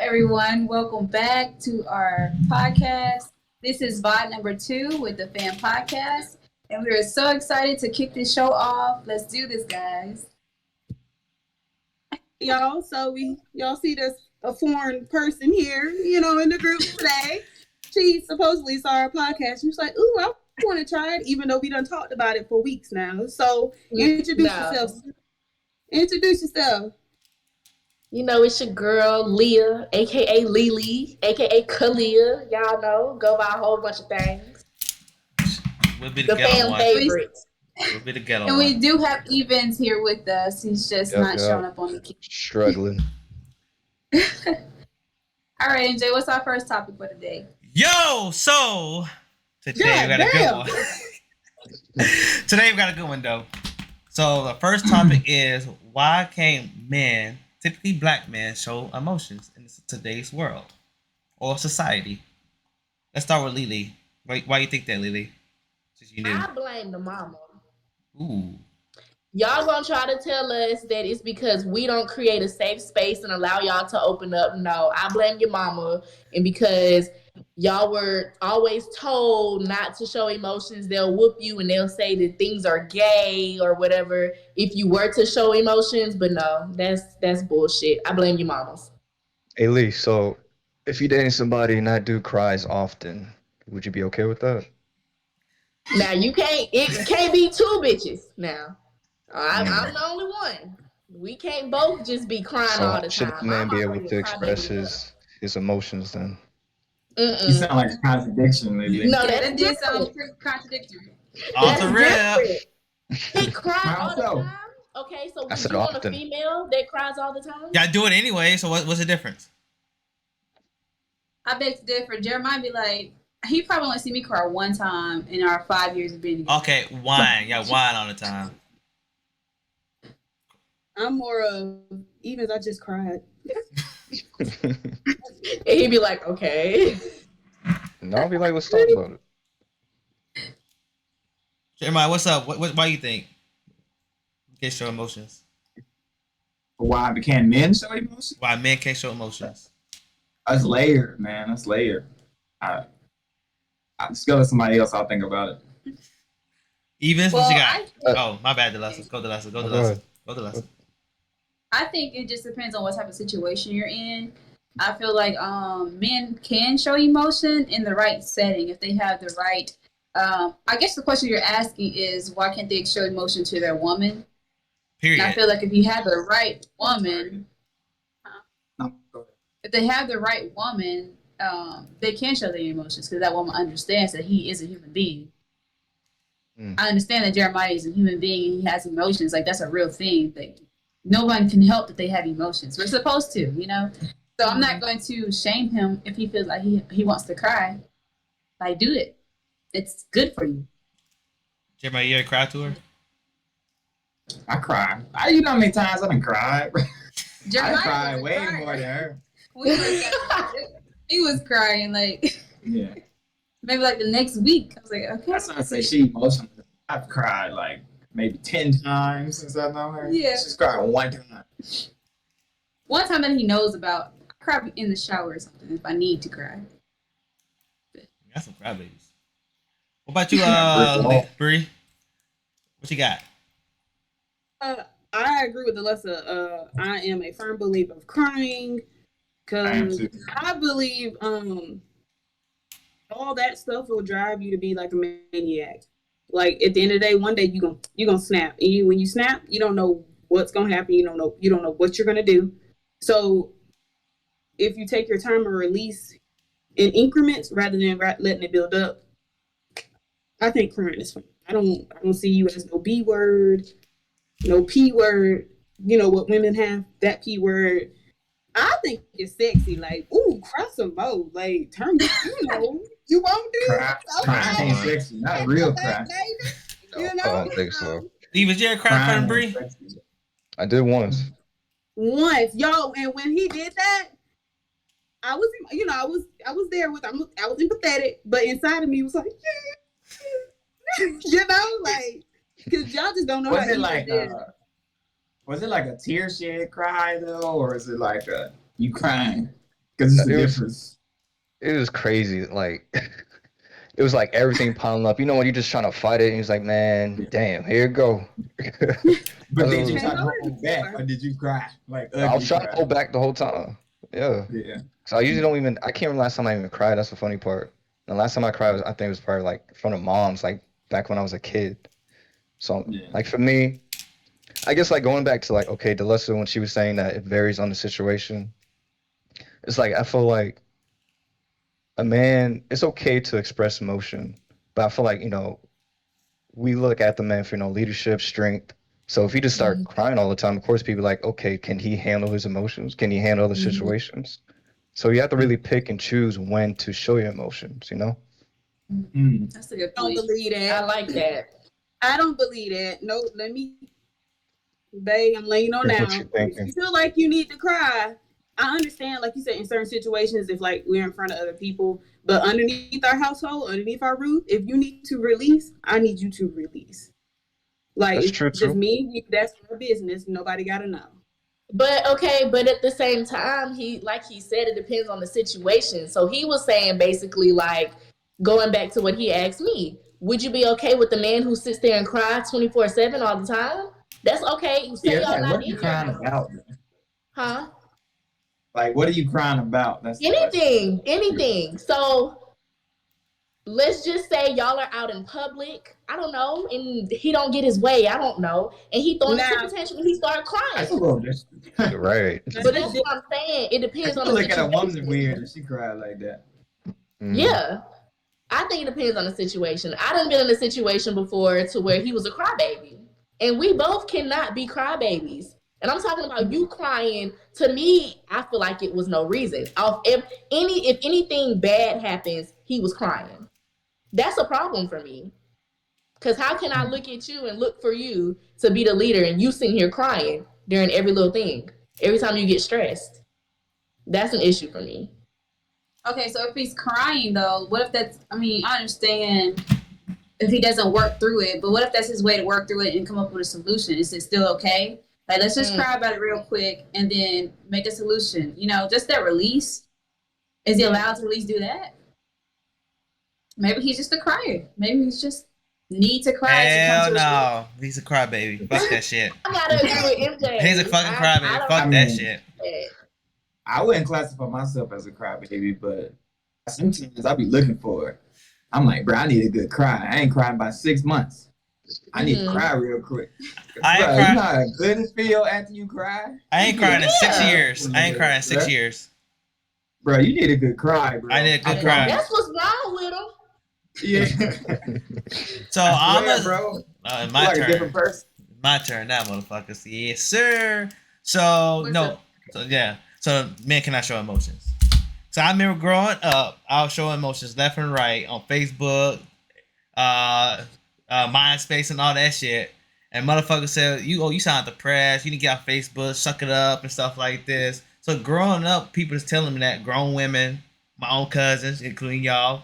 everyone. Welcome back to our podcast. This is VOD number 2 with the Fan Podcast. And we are so excited to kick this show off. Let's do this, guys. Y'all, y'all see this a foreign person here, in the group today. She supposedly saw our podcast. She was like, ooh, I want to try it, even though we done talked about it for weeks now. So introduce yourself. Introduce yourself. It's your girl, Leah, a.k.a. Lily, a.k.a. Kalia. Y'all know, go by a whole bunch of things. We'll be the fan favorites. We'll be the ghetto And we do have Evans here with us. He's just not showing up on the key. Struggling. All right, MJ, what's our first topic for today? Yo, so today we got a good one. Today we got a good one, though. So the first topic is, why can't men, typically black men, show emotions in today's world or society? Let's start with Lily. Why you think that, Lily? Since you knew. I blame the mama. Ooh. Y'all gonna try to tell us that it's because we don't create a safe space and allow y'all to open up. No, I blame your mama. And because y'all were always told not to show emotions, they'll whoop you and they'll say that things are gay or whatever if you were to show emotions. But no, that's bullshit. I blame your mamas. Hey Lee, so if you dating somebody and that dude cries often, would you be okay with that? Now it can't be two bitches now. I'm the only one. We can't both just be crying all the time. Should the man be able to express his emotions then? You sound like a contradiction, Lily. No, that did sound contradictory. Off the rip. He cries all the time. Okay, so would you want a female that cries all the time? Y'all do it anyway, so what's the difference? I beg to differ. Jeremiah be like, he probably only see me cry one time in our 5 years of being together. Okay, whine. Yeah, whine all the time. I'm more of Evans. I just cried. And he'd be like, okay. No, I'll be like, let's talk about it. Jeremiah, what's up? Why you think you can't show emotions? Why can men show emotions? Why men can't show emotions? That's layered, man. That's layered. I just go to somebody else. I'll think about it. Evans, what you got? Oh, my bad, Delessa. Go to Delessa. I think it just depends on what type of situation you're in. I feel like men can show emotion in the right setting if they have the right. I guess the question you're asking is, why can't they show emotion to their woman? Period. And I feel like if you have the right woman, if they have the right woman, they can show their emotions because that woman understands that he is a human being. I understand that Jeremiah is a human being and he has emotions. Like, that's a real thing. Like, no one can help that they have emotions. We're supposed to, So I'm not going to shame him if he feels like he wants to cry. Like, do it. It's good for you. Jeremiah, you ever cry to her? I cry. You know how many times I done cried? Jeremiah I cried way more than her. He was crying, like, yeah. Maybe like the next week. I was like, okay. That's why I say she emotional. I've cried like maybe 10 times since I've known her. Yeah. She's cried one time. One time that he knows about, I cry in the shower or something if I need to cry. Got some crybabies. What about you, Bree? What you got? I agree with Alyssa. I am a firm believer of crying because I believe all that stuff will drive you to be like a maniac. Like, at the end of the day, one day you're gonna snap, and when you snap, you don't know what's gonna happen. You don't know what you're gonna do. So if you take your time and release in increments rather than letting it build up, I think crying is fine. I don't see you as no B word, no P word. You know what women have, that P word. I think it's sexy. Like, ooh, cry some more. Like, turn me, you won't do cry. Cry ain't sexy. Not real cry. I don't think so. Evans, you ever cry in front of Bree? I did once. Yo, and when he did that, I was, I was there with, I was empathetic, but inside of me was like, like, because y'all just don't know was how it like was it like a tear shed cry though, or is it like you crying? Because it's the difference. It was crazy. Like, it was like everything piling up. You know when you're just trying to fight it, and he's like, man, damn, here you go. But did you try to hold back, or did you cry? Like, ugly I was trying cry? to hold back the whole time. Yeah. Yeah. So I usually don't even. I can't remember last time I even cried. That's the funny part. The last time I cried was, I think it was probably like in front of moms, like back when I was a kid. So like for me, I guess like going back to like, okay, Delessa, when she was saying that it varies on the situation, it's like I feel like a man, it's okay to express emotion, but I feel like, we look at the man for, leadership, strength. So if he just start crying all the time, of course people are like, okay, can he handle his emotions? Can he handle the situations? So you have to really pick and choose when to show your emotions, That's a good I don't point. believe that. I like that. I don't believe that. No, let me, babe, I'm laying on now. If you feel like you need to cry, I understand, like you said, in certain situations, if like we're in front of other people, but underneath our household, underneath our roof, if you need to release, I need you to release. Like, that's it's true, just me, that's our business. Nobody got to know. But okay, but at the same time, he said, it depends on the situation. So he was saying basically like going back to what he asked me, would you be okay with the man who sits there and cries 24/7 all the time? That's okay. Say y'all not what are you in crying there. about? Huh? Like, what are you crying about? That's anything. So let's just say y'all are out in public, I don't know, and he don't get his way, I don't know, and he throwing a temper tantrum and he start crying. That's a little different. Right. But that's what I'm saying. It depends on the look situation. At a woman weird if she cried like that. Yeah. I think it depends on the situation. I done been in a situation before to where he was a crybaby. And we both cannot be crybabies. And I'm talking about you crying. To me, I feel like it was no reason. If anything bad happens, he was crying. That's a problem for me. Because how can I look at you and look for you to be the leader and you sitting here crying during every little thing, every time you get stressed? That's an issue for me. Okay, so if he's crying though, what if that's? I mean, I understand if he doesn't work through it, but what if that's his way to work through it and come up with a solution? Is it still okay? Like, let's just cry about it real quick and then make a solution. Just that release. Is he allowed to at least do that? Maybe he's just a crier. Maybe he's just need to cry. Hell no, he's a crybaby. Fuck that shit. I gotta agree with MJ. He's a fucking crybaby. Fuck that shit. I wouldn't classify myself as a crybaby, but sometimes I be looking for it. I'm like, bro, I need a good cry. I ain't crying by 6 months. I need to cry real quick. I ain't bro, you know how good it feel after you cry? I ain't crying in 6 years. I ain't crying in 6 years. Bro, you need a good cry, bro. I need a good cry. That's what's wrong with him. Yeah. So I'm bro. My like turn. A different person. My turn now, motherfuckers. Yes, sir. So So men cannot show emotions. So I remember growing up, I was showing emotions left and right on Facebook, MySpace, and all that shit. And motherfuckers said, you sound depressed. You need to get off Facebook, suck it up, and stuff like this. So growing up, people is telling me that. Grown women, my own cousins, including y'all.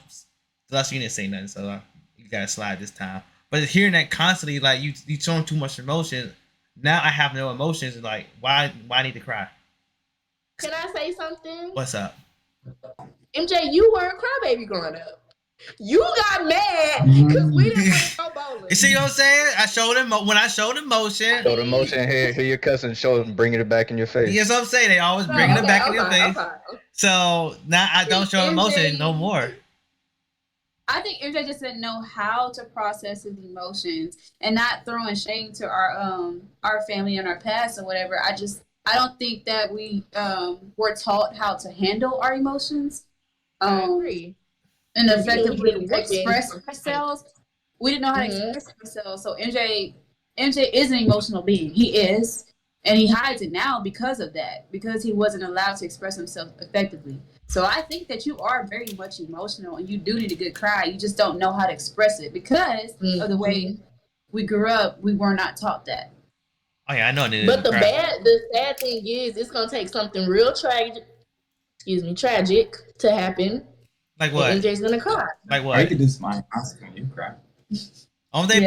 Plus, you didn't say nothing, so you gotta slide this time. But hearing that constantly, like you showing too much emotion. Now I have no emotions. Like, why need to cry? Can I say something? What's up? MJ, you were a crybaby growing up. You got mad because we didn't want to go bowling. You see what I'm saying? I showed him when I showed emotion. Show the emotion here your cousin show them bringing it back in your face. Yes, what I'm saying. They always bringing it back in your face. So now I don't show emotion no more. I think MJ just didn't know how to process his emotions and not throwing shame to our family and our past or whatever. I don't think that we were taught how to handle our emotions. I agree. And effectively express ourselves. We didn't know how to express ourselves. So MJ is an emotional being. He is. And he hides it now because of that. Because he wasn't allowed to express himself effectively. So I think that you are very much emotional and you do need a good cry. You just don't know how to express it because of the way we grew up. We were not taught that. Oh yeah, I know. But the sad thing is, it's gonna take something real tragic to happen. Like what? And MJ's gonna cry. Like what? I could do smile. You cry. Only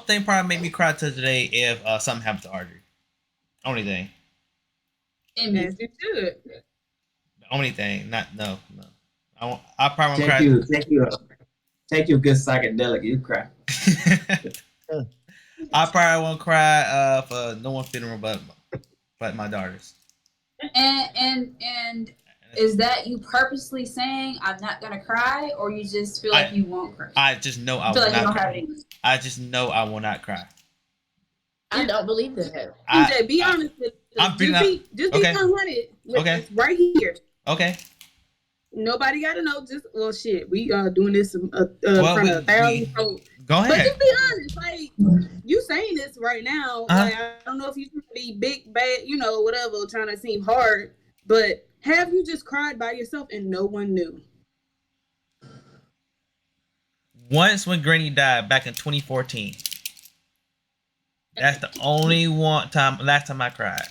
thing probably made me cry till today if something happens to Audrey. Only thing. Yes, you should. Only thing, not no. I probably won't Take cry. you, take you a good psychedelic. You cry. I probably won't cry for no one's funeral but my daughter's. And is that you purposely saying I'm not gonna cry, or you just feel like you won't cry? I just know I feel will like you not don't have cry. any. I just know I will not cry. I don't believe that. MJ, be honest with us. I'm being Just be okay. 100 with Okay. us right here. Okay. Nobody got to know. Just well, shit. We doing this in front of 1,000 folks. Go ahead. But just be honest. Like you saying this right now. Like I don't know if you trying to be big, bad, whatever, trying to seem hard. But have you just cried by yourself and no one knew? Once when Granny died back in 2014. That's the only last time I cried.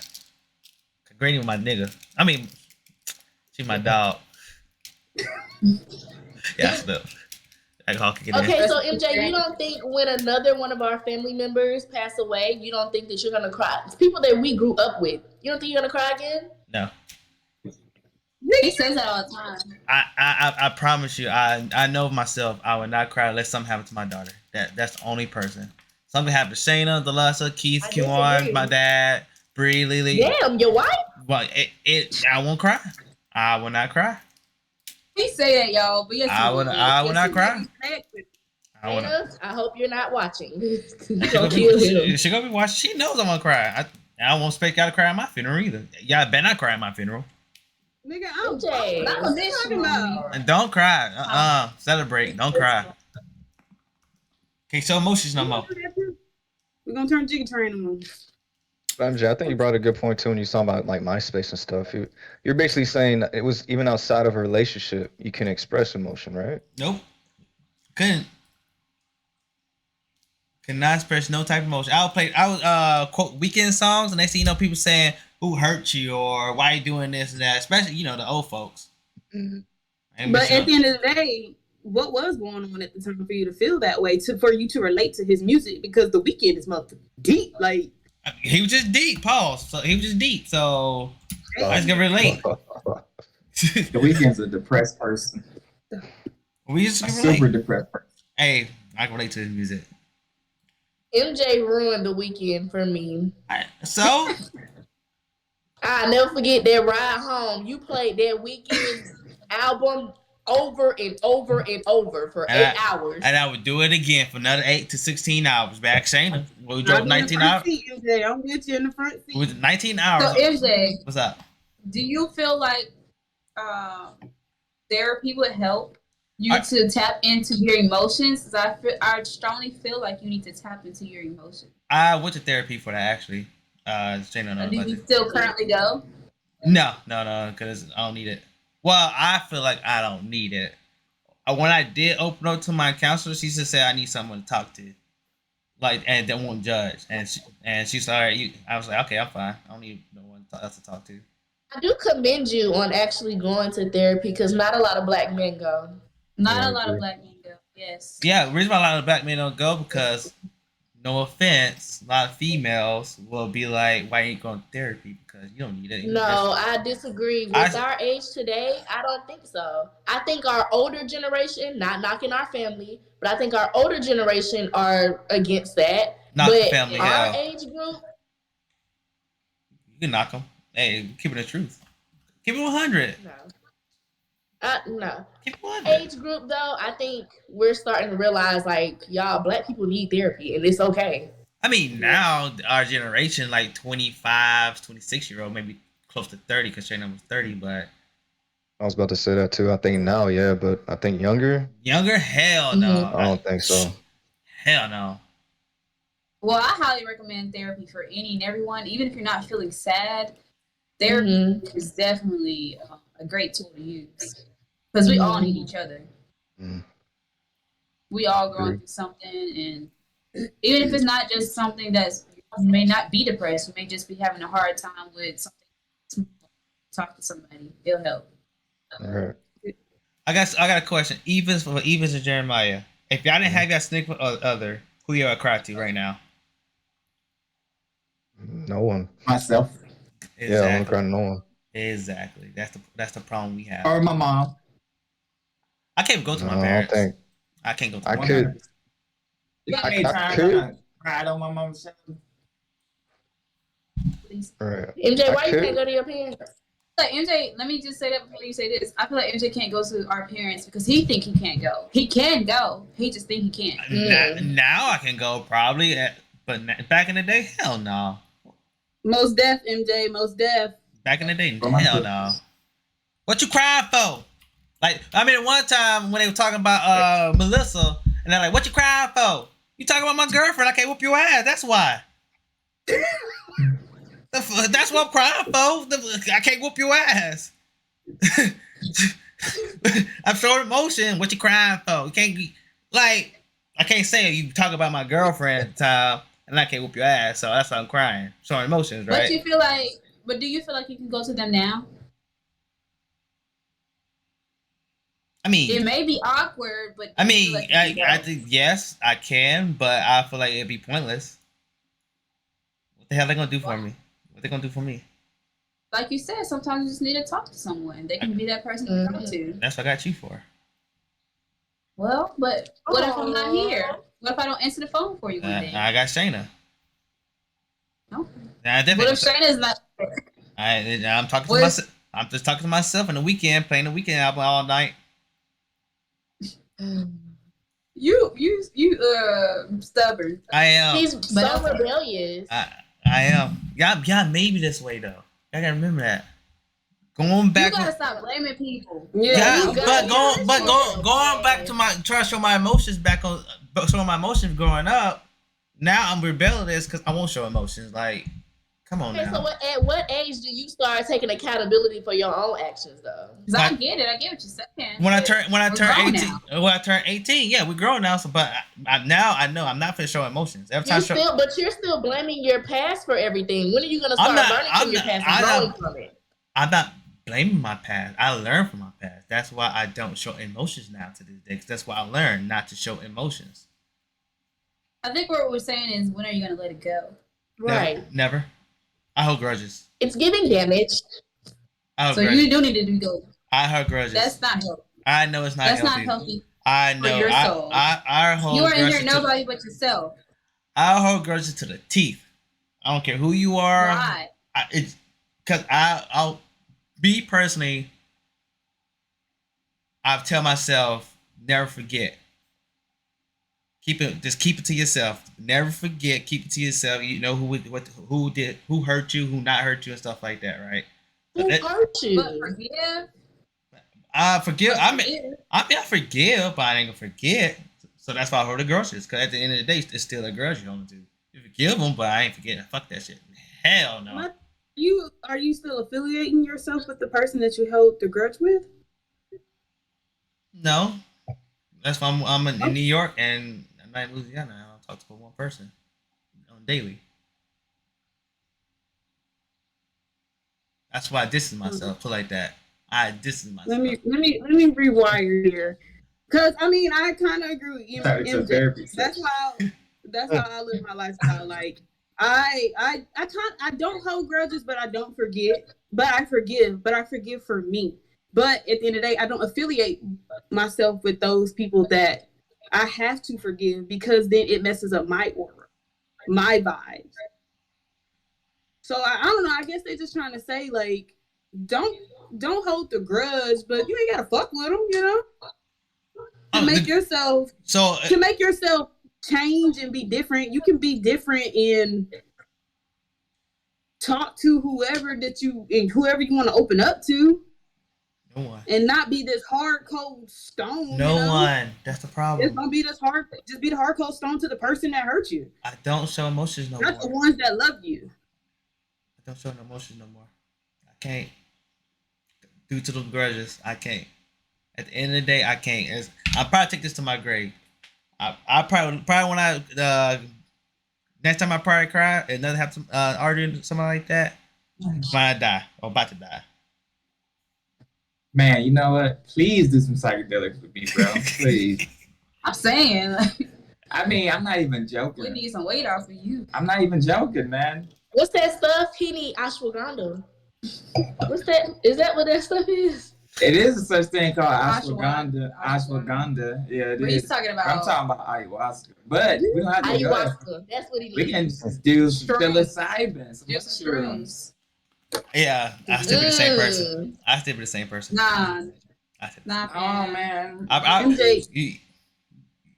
Granny was my nigga. I mean, she's my dog. Yeah, still. Okay, so MJ, you don't think when another one of our family members pass away, you don't think that you're gonna cry? It's people that we grew up with. You don't think you're gonna cry again? No. He says that all the time. I promise you, I know myself. I would not cry unless something happened to my daughter. That's the only person. Something happened to Shayna, Delessa, Keith, Kiwan, my dad, Bree, Lily. Damn, your wife? Well, I won't cry. I will not cry. He say that, y'all, but yes, I will not cry. I hope you're not watching. She gonna be watching. She knows I'm gonna cry. I won't expect y'all to cry at my funeral either. Y'all better not cry at my funeral. Nigga, I'm talking about. And don't cry. Celebrate. Don't cry. Can't show emotions no more. We're gonna turn Jiggy Train on. MJ, I think you brought a good point too when you talking about like MySpace and stuff. You're basically saying that it was even outside of a relationship you can express emotion, right? Nope. Couldn't. Could not express no type of emotion. I would quote weekend songs, and next thing you know, people saying who hurt you or why you doing this and that. Especially the old folks. Mm-hmm. But at the end of the day, what was going on at the time for you to feel that way, for you to relate to his music? Because The Weeknd is deep, like. He was just deep. Pause. So he was just deep. So I just can relate. The Weeknd's a depressed person. We just super depressed person. Hey, I can relate to his music. MJ ruined The Weeknd for me. So I'll never forget that ride home. You played that Weeknd album over and over and over for 8 hours. And I would do it again for another 8 to 16 hours. Back Shayna. We drove 19 hours. I'm with you in the front seat. With 19 hours. So MJ, what's up? Do you feel like therapy would help you to tap into your emotions? Because I strongly feel like you need to tap into your emotions. I went to therapy for that actually. Shayna, do you still currently go? No, because I don't need it. Well, I feel like I don't need it. When I did open up to my counselor, she just said I need someone to talk to, and they won't judge. And she said, "All right, I was like, okay, I'm fine. I don't need no one else to talk to." I do commend you on actually going to therapy because not a lot of black men go. Not a lot of black men go. Yes. Yeah, the reason why a lot of black men don't go because, no offense, a lot of females will be like, "Why ain't you going to therapy? Because you don't need it." No, I disagree. With our age today, I don't think so. I think our older generation, not knocking our family, but I think our older generation are against that. Knock the family, our age group, you can knock them. Hey, keep it the truth. Keep it 100. No. Keep it 100. Age group though, I think we're starting to realize y'all black people need therapy and it's okay. I mean, now our generation, 25, 26-year-old, maybe close to 30, because Shayna was 30, but... I was about to say that too. I think now, yeah, but I think younger? Younger? Hell no. I don't think so. Hell no. Well, I highly recommend therapy for any and everyone. Even if you're not feeling sad, therapy is definitely a great tool to use. Because we all need each other. We all going through something, and even if it's not just something you may not be depressed, you may just be having a hard time with something. Talk to somebody; it'll help. Right. I got a question. Evans and Jeremiah. If y'all didn't have y'all significant other, who y'all cry to right now? No one. Myself. Exactly. Yeah, I want to cry to no one. Exactly. That's the problem we have. Or my mom. I can't go to No, my I don't parents. think I can't go to I my could. parents. You know how I many times I could. done cried on my mom's shoulder? Please. Right. MJ, I why you could. can't go to your parents? Like MJ, let me just say that before you say this. I feel like MJ can't go to our parents because he think he can't go. He can go. He just think he can't. Now I can go probably, but back in the day, hell no. Most deaf, MJ. Most deaf. Back in the day, For my hell sister. no. What you crying for? Like, I mean, one time when they were talking about Melissa, and they're like, "What you crying for? You talking about my girlfriend? I can't whoop your ass. That's why." That's what I'm crying for. I can't whoop your ass. I'm showing emotion. What you crying for? You can't be like, I can't say you talk about my girlfriend at the time and I can't whoop your ass. So that's why I'm crying. Showing emotions, right? But you feel like, but do you feel like you can go to them now? I mean, It may be awkward, but I do you mean, feel like you can I go? think yes, I can, but I feel like it'd be pointless. What the hell they gonna do for me? What they gonna do for me? Like you said, sometimes you just need to talk to someone. They can be that person to talk to. That's what I got you for. Well, but what if I'm not here? What if I don't answer the phone for you one day? I got Shayna. No. I What if Shayna's not there? I'm talking to What if- myself. I'm just talking to myself on the weekend, playing the weekend album all night. You stubborn. I am. He's But so okay. rebellious. I am. Y'all made me this way though. I gotta remember that. Going back. You gotta stop blaming people. Yeah, you gotta going back to my trying to show my emotions back on showing my emotions growing up. Now I'm rebellious because I won't show emotions. Like, come on Okay, now. so at what age do you start taking accountability for your own actions, though? Cause I get it. I get what you're saying. When I but turn we're grown 18, when I turn 18, yeah, we're grown now. So, but now I know I'm not gonna show emotions. Every time But you're still blaming your past for everything. When are you gonna I'm start not- learning I'm from your not- past I'm and growing not- from it? I'm not blaming my past. I learned from my past. That's why I don't show emotions now to this day. 'Cause that's why I learned not to show emotions. I think what we're saying is, when are you gonna let it go? Right. Never. I hold grudges. It's giving damage. I hold So grudges. you do need to go. I hold grudges. That's not healthy. I know it's not That's healthy. not healthy. I know. your soul. I hold You are in grudges. here nobody but yourself. I hold grudges to the teeth. I don't care who you are. Why? It's because I'll be personally. I tell myself never forget. Keep it to yourself. Never forget. Keep it to yourself. You know who hurt you, who not hurt you, and stuff like that, right? Who hurt you? But forgive. I forgive. But forgive. I forgive, but I ain't gonna forget. So that's why I hold the grudges. Because at the end of the day, it's still a grudge you only do. You forgive them, but I ain't forgetting. Fuck that shit. Hell no. What? Are you still affiliating yourself with the person that you held the grudge with? No. That's why I'm in New York and I'm not in Louisiana. I don't talk to one person on daily. That's why I distance myself. Put like that. I distance myself. Let me rewire here, because I mean I kind of agree with you. MJ. That's how I live my lifestyle. Like I don't hold grudges, but I don't forget. But I forgive for me. But at the end of the day, I don't affiliate myself with those people that I have to forgive, because then it messes up my aura, my vibes. So I don't know. I guess they're just trying to say, like, don't hold the grudge, but you ain't gotta fuck with them, you know. To make yourself change and be different. You can be different and talk to whoever you want to open up to. No one. And not be this hard cold stone. No one. That's the problem. It's gonna be this hard. Just be the hard cold stone to the person that hurt you. I don't show emotions no more. Not the ones that love you. I don't show no emotions no more. I can't. Due to the grudges, I can't. At the end of the day, I can't. I'll probably take this to my grave. I probably when I next time I probably cry and another have some arguing something like that. When I die or about to die. Man, you know what? Please do some psychedelics with me, bro. Please. I'm saying, like, I mean, I'm not even we joking. need some weight off of you. I'm not even joking, man. What's that stuff? He need ashwagandha. What's that? Is that what that stuff is? It is a such thing called Ashwagandha. ashwagandha. Yeah, it But is. he's talking But I'm about talking about ayahuasca. But we don't have to go there. Ayahuasca. That's what he We can needs. just do some Shrooms. psilocybin, some just mushrooms. shrooms. Yeah, I still be the same person. I still be the same person. Nah, I still, nah, Oh man. MJ,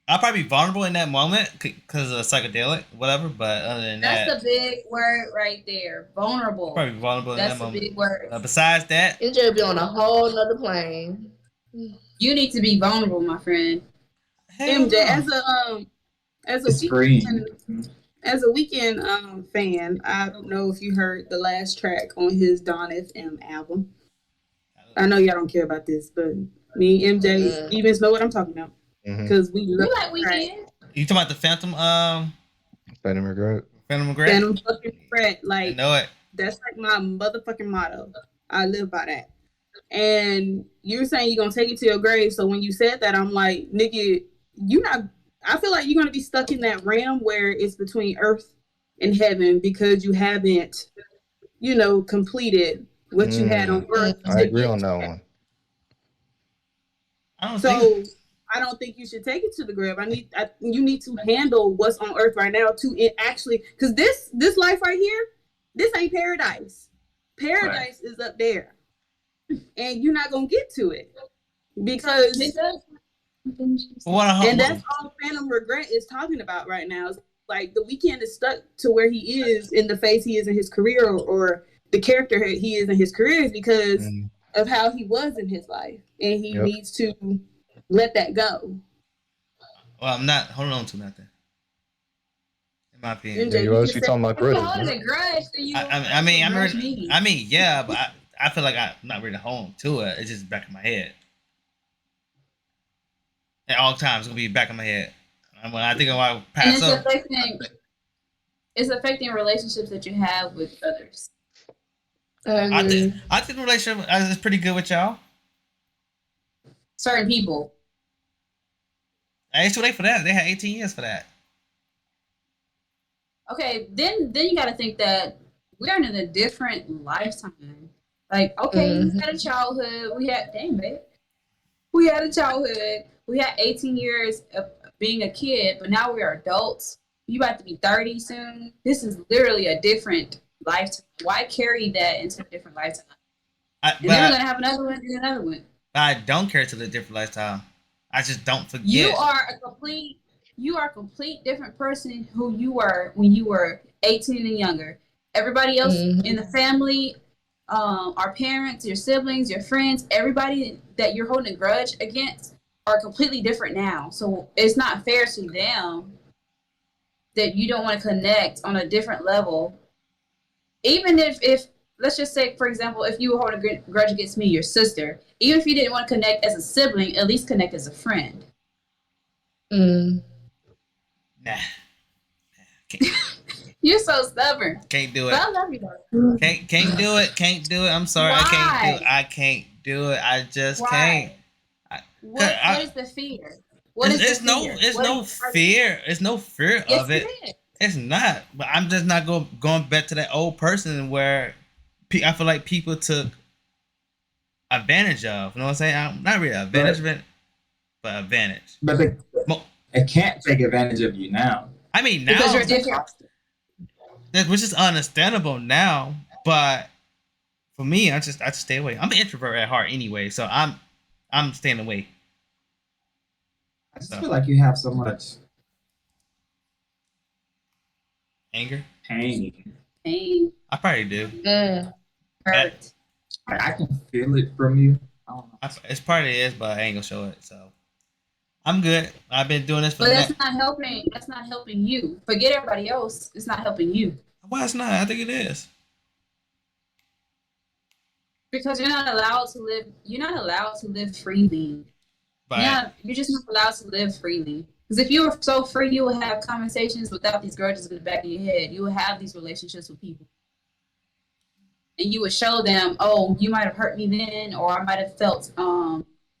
I'll probably be vulnerable in that moment because of psychedelic, whatever. But other than that's that, the big word right there. Vulnerable. probably be vulnerable in That's that the moment. big word. Besides that, MJ will be on a whole nother plane. You need to be vulnerable, my friend. hell MJ, no. as It's green. a weekend fan, I don't know if you heard the last track on his Don FM album. I know y'all don't care about this, but me and MJ even know what I'm talking about because we We love like weekend. You talking about the Phantom? Phantom Regret. Phantom Regret. Phantom fucking Regret. I Like know it. that's like my motherfucking motto. I live by that. And you're saying you're gonna take it to your grave. So when you said that, I'm like, nigga, you not. I feel like you're gonna be stuck in that realm where it's between earth and heaven because you haven't, completed what you had on earth. I agree on that one. So I don't think you should take it to the grave. You need to handle what's on earth right now to it actually, because this life right here, this ain't paradise. Paradise is up there, and you're not gonna get to it because. And that's all Phantom Regret is talking about right now. It's like the weekend is stuck to where he is in the phase he is in his career, or the character he is in his career is because of how he was in his life, and he needs to let that go. Well, I'm not holding on to nothing. In my opinion, MJ, you always be talking about grudges. A grudge, I mean, yeah, but I feel like I'm not really holding to it. It's just back in my head. At all times, it's gonna be back in my head. When I think about pass up, it's affecting relationships that you have with others. I think the relationship is pretty good with y'all. Certain people. It's too late for that. They had 18 years for that. Okay, then you got to think that we're in a different lifetime. Like, okay, we had a childhood. We had a childhood. We had 18 years of being a kid, but now we are adults. You about to be 30 soon. This is literally a different lifetime. Why carry that into a different lifetime? And then we're gonna have another one and another one. I don't carry to the different lifetime. I just don't forget. You are a complete different person who you were when you were 18 and younger. Everybody else in the family, our parents, your siblings, your friends, everybody that you're holding a grudge against are completely different now. So it's not fair to them that you don't want to connect on a different level. Even if let's just say, for example, if you hold a grudge against me, your sister, even if you didn't want to connect as a sibling, at least connect as a friend. Nah. You're so stubborn. Can't do it. But I love you though. Can't do it. Can't do it. I'm sorry. Why? I can't do it. I just Why? can't. What is the fear? It's no fear. It's no fear of it. It's not. But I'm just not going back to that old person where I feel like people took advantage of. You know what I'm saying? I'm not really advantage of it, but advantage. But they can't take advantage of you now. I mean, now because you're different. Which is understandable now, but for me, I just stay away. I'm an introvert at heart anyway, so I'm staying away. I just feel like you have so much anger, pain. I probably do. Hurt. I can feel it from you. I don't know. It's probably is, but I ain't gonna show it. So I'm good. I've been doing this for. But that's not helping. That's not helping you. Forget everybody else. It's not helping you. Why it's not? I think it is. Because you're not allowed to live. You're not allowed to live freely. But you're just not allowed to live freely. Because if you were so free, you would have conversations without these grudges in the back of your head. You would have these relationships with people. And you would show them, oh, you might have hurt me then, or I might have felt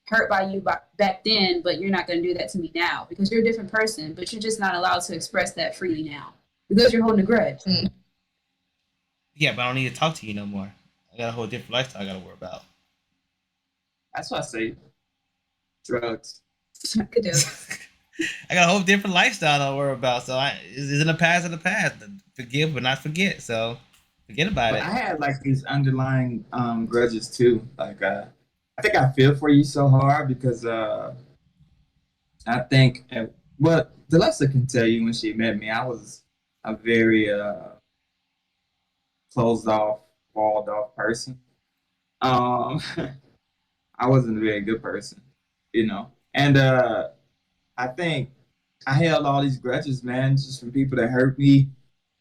hurt by you back then, but you're not going to do that to me now. Because you're a different person, but you're just not allowed to express that freely now. Because you're holding a grudge. Yeah, but I don't need to talk to you no more. got a whole different lifestyle I gotta worry about. That's why I say drugs. I got a whole different lifestyle to worry about. So it's in the past. Forgive but not forget. So forget about But it. I had like these underlying grudges too. Like I think I feel for you so hard because I think well, Delessa can tell you when she met me, I was a very closed off, walled off person. Um, I wasn't a very good person, you know. And I think I held all these grudges, man, just from people that hurt me.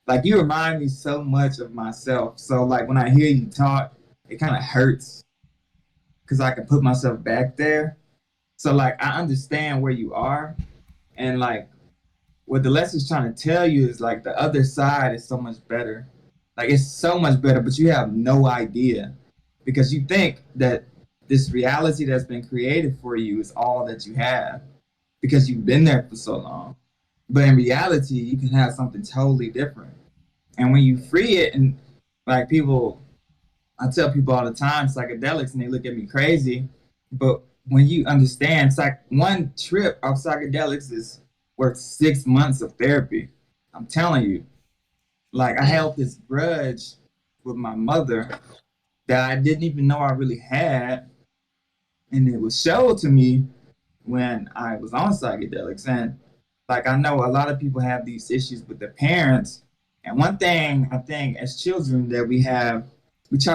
Like you remind me so much of myself. So like when I hear you talk, it kind of hurts because I can put myself back there. So like I understand where you are, and like what the lesson's trying to tell you is like the other side is so much better. Like it's so much better, but you have no idea because you think that this reality that's been created for you is all that you have because you've been there for so long. But in reality, you can have something totally different. And when you free it, and like people, I tell people all the time, psychedelics, and they look at me crazy. But when you understand, it's like one trip of psychedelics is worth 6 months of therapy. I'm telling you, like I held this grudge with my mother that I didn't even know I really had, and it was showed to me when I was on psychedelics. And like I know a lot of people have these issues with their parents. And one thing I think as children that we try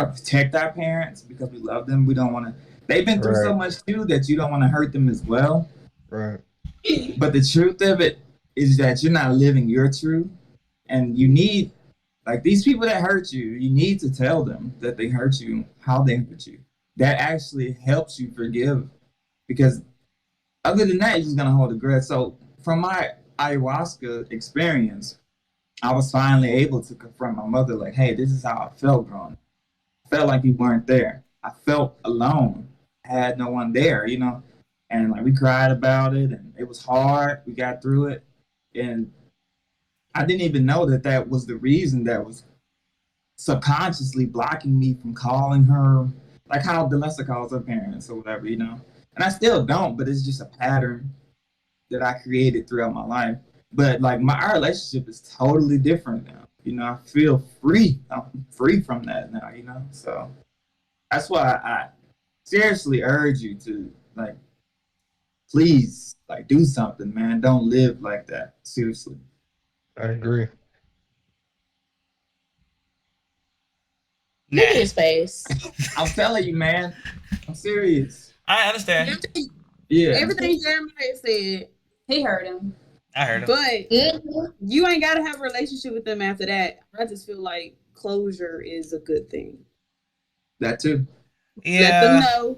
to protect our parents because we love them. We don't want to. They've been through so much too that you don't want to hurt them as well. Right. But the truth of it is that you're not living your truth, and you need like these people that hurt you. You need to tell them that they hurt you, how they hurt you. That actually helps you forgive, because other than that, you're just gonna hold a grudge. So from my ayahuasca experience, I was finally able to confront my mother, like, hey, this is how I felt growing up. I felt like you weren't there. I felt alone. I had no one there, you know? And like we cried about it and it was hard. We got through it. And I didn't even know that that was the reason that was subconsciously blocking me from calling her, like how Delessa calls her parents or whatever, you know? And I still don't, but it's just a pattern that I created throughout my life. But like our relationship is totally different now. You know, I feel free. I'm free from that now, you know? So that's why I seriously urge you to like please like do something, man. Don't live like that. Seriously. I agree. Look at his face. I'm telling you, man. I'm serious. I understand. Yeah. Everything Jeremiah said, He heard him. I heard him. but you ain't got to have a relationship with them after that. I just feel like closure is a good thing. That too. Yeah. Let them know.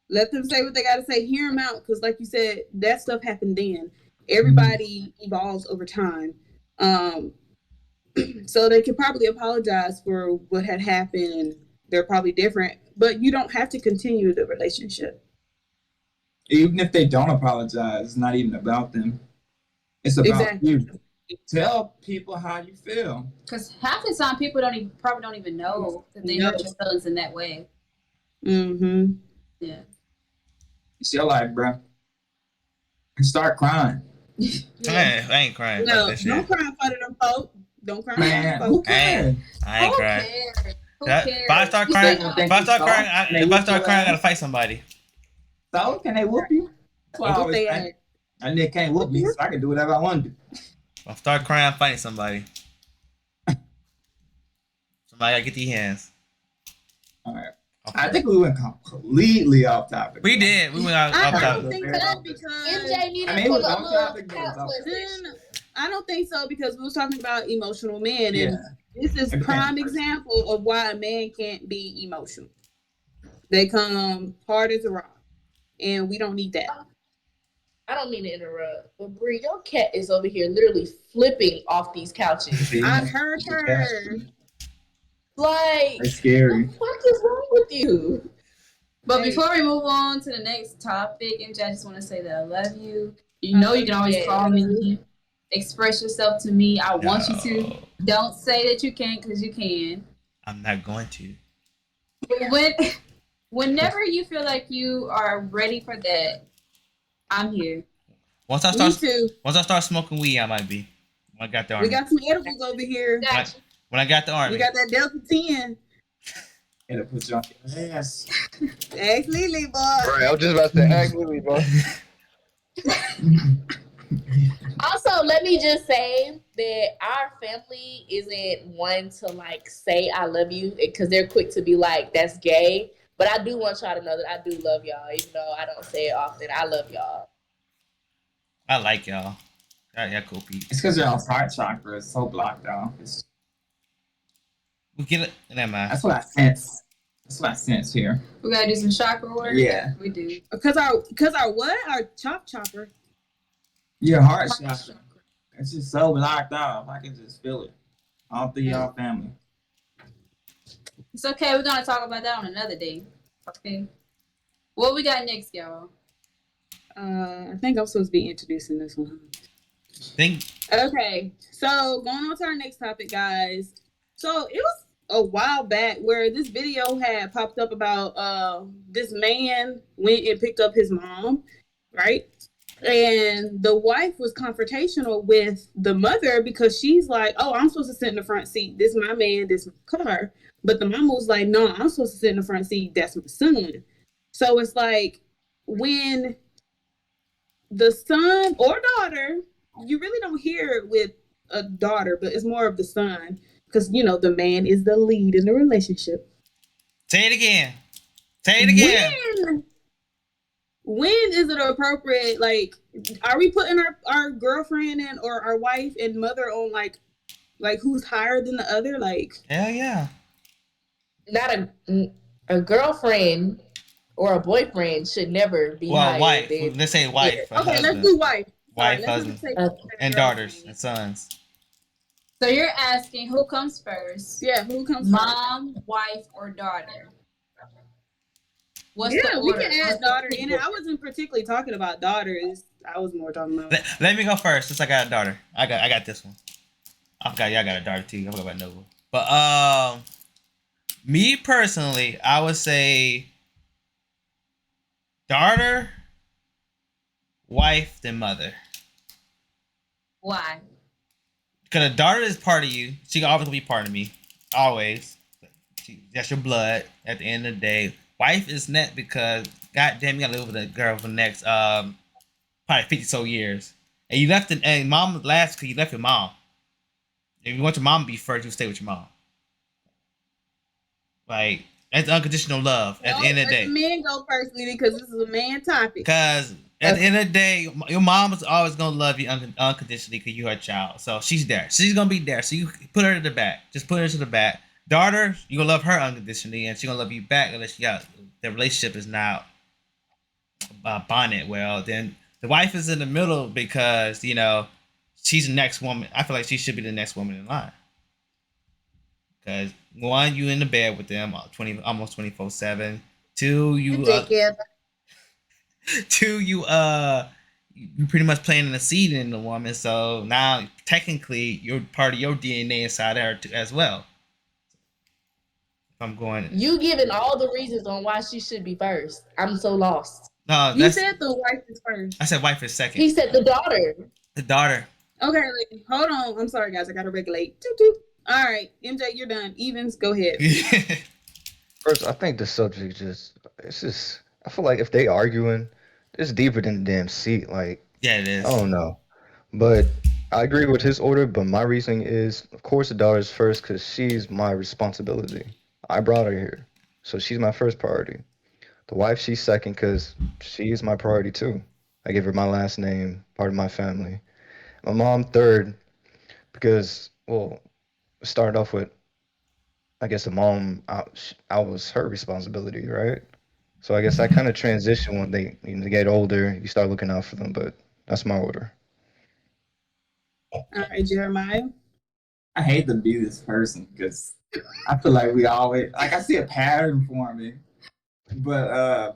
Let them say what they got to say. Hear them out, because like you said, that stuff happened then. Everybody evolves over time. So they can probably apologize for what had happened, and they're probably different. But you don't have to continue the relationship. Even if they don't apologize, it's not even about them. It's about you. Tell people how you feel. Because half the time people probably don't even know that they hurt your feelings in that way. Mm-hmm. Yeah. It's your life, bro. And start crying. I ain't crying. No, Like that don't shit. cry in front of them folk. Don't cry in Man, front of who them folk. cares? I ain't Who crying. cares? Who If cares? I start crying, They gonna if think I you start soft, crying, and they I whoop your gotta ass. fight somebody. So can they whoop you? That's what I Whoop always they think. ass. And they can't whoop me, so I can do whatever I want to do. If I start crying, I'm fighting somebody. Somebody gotta get these hands. All right. I think we went completely off topic. We did. We went out I off don't topic. think so because MJ needed I mean, to it put was a on little topic, but it was off counselor. then I don't think so because we was talking about emotional men, Yeah. and this is It prime depends. example of why a man can't be emotional. They come hard as a rock, and we don't need that. I don't mean to interrupt, but Bree, your cat is over here literally flipping off these couches. See? I heard her. Like, It's scary. what the fuck is wrong with you? But Hey. before we move on to the next topic, MJ, I just want to say that I love you. You know you can always call me, express yourself to me. I want you to. Don't say that you can't, because you can. I'm not going to. When, whenever you feel like you are ready for that, I'm here. Once I Me start, too. once I start smoking weed, I might be. When I got the We army. got some edibles over here. When I got the army. We got that Delta 10. It'll put you on your ass. Ask Lily, boy. Right, I was just about to say, actually, bro. Also, let me just say that our family isn't one to like say I love you because they're quick to be like that's gay. But I do want y'all to know that I do love y'all, even though I don't say it often. I love y'all. I like y'all. Yeah, cool people. It's because your heart chakra is so blocked off. We get it. Never mind. That's what I sense. That's what I sense here. We gotta do some chakra work. Yeah. We do. Cause our what? Our chopper. Your heart chakra. It's just so blocked off. I can just feel it. All through y'all family. It's okay. We're gonna talk about that on another day. Okay. What we got next, y'all? I think I'm supposed to be introducing this one. Okay, so going on to our next topic, guys. So it was a while back where this video had popped up about this man went and picked up his mom, right? And the wife was confrontational with the mother because she's like, "Oh, I'm supposed to sit in the front seat. This is my man. This is my car." But the mama was like, "No, I'm supposed to sit in the front seat. That's my son." So it's like when the son or daughter, you really don't hear it with a daughter, but it's more of the son because the man is the lead in the relationship. Say it again. Say it again. When is it appropriate? Like, are we putting our girlfriend and or our wife and mother on like who's higher than the other? Like, hell yeah. Not a girlfriend or a boyfriend should never be higher wife. than. Let's say wife. Yeah. Okay, let's do wife. Wife, husband, and daughters and sons. So you're asking who comes first? Yeah, who comes Mom, wife, or daughter? What's the order? We can add daughter in it. I wasn't particularly talking about daughters. I was more talking about. Let me go first since I got a daughter. I got this one. I forgot y'all got a daughter too. I forgot about Nova. But me personally, I would say daughter, wife, then mother. Why? Because a daughter is part of you. She always gonna be part of me. Always. That's your blood at the end of the day. Wife is net because goddamn you gotta live with a girl for the next probably 50 so years. And you left and mom last because you left your mom. If you want your mom to be first, you stay with your mom. Like that's unconditional love at the end of the day. Let the men go first, Lily, because this is a man topic. Because at the end of the day, your mom is always gonna love you unconditionally because you're her child. So she's there. She's gonna be there. So you put her to the back. Just put her to the back. Daughter, you gonna love her unconditionally, and she gonna love you back unless the relationship is not bonded well. Then the wife is in the middle because she's the next woman. I feel like she should be the next woman in line. Because one, you in the bed with them almost 24/7. Two, you pretty much planting a seed in the woman. So now technically you're part of your DNA inside her as well. I'm going. You giving all the reasons on why she should be first. I'm so lost. No, you said the wife is first. I said wife is second. He said the daughter. The daughter. Okay, hold on. I'm sorry, guys. I gotta regulate. Toot, toot. All right, MJ, you're done. Evans, go ahead. First, I think the subject I feel like if they arguing, it's deeper than the damn seat. Like, yeah, it is. I don't know, but I agree with his order. But my reasoning is, of course, the daughter's first because she's my responsibility. I brought her here, so she's my first priority. The wife, she's second because she's my priority too. I give her my last name, part of my family. My mom third because, well, started off with, I guess the mom, I was her responsibility, right? So I guess that kind of transition when they get older, you start looking out for them. But that's my order. All right, Jeremiah. I hate to be this person because I feel like we always I see a pattern forming, but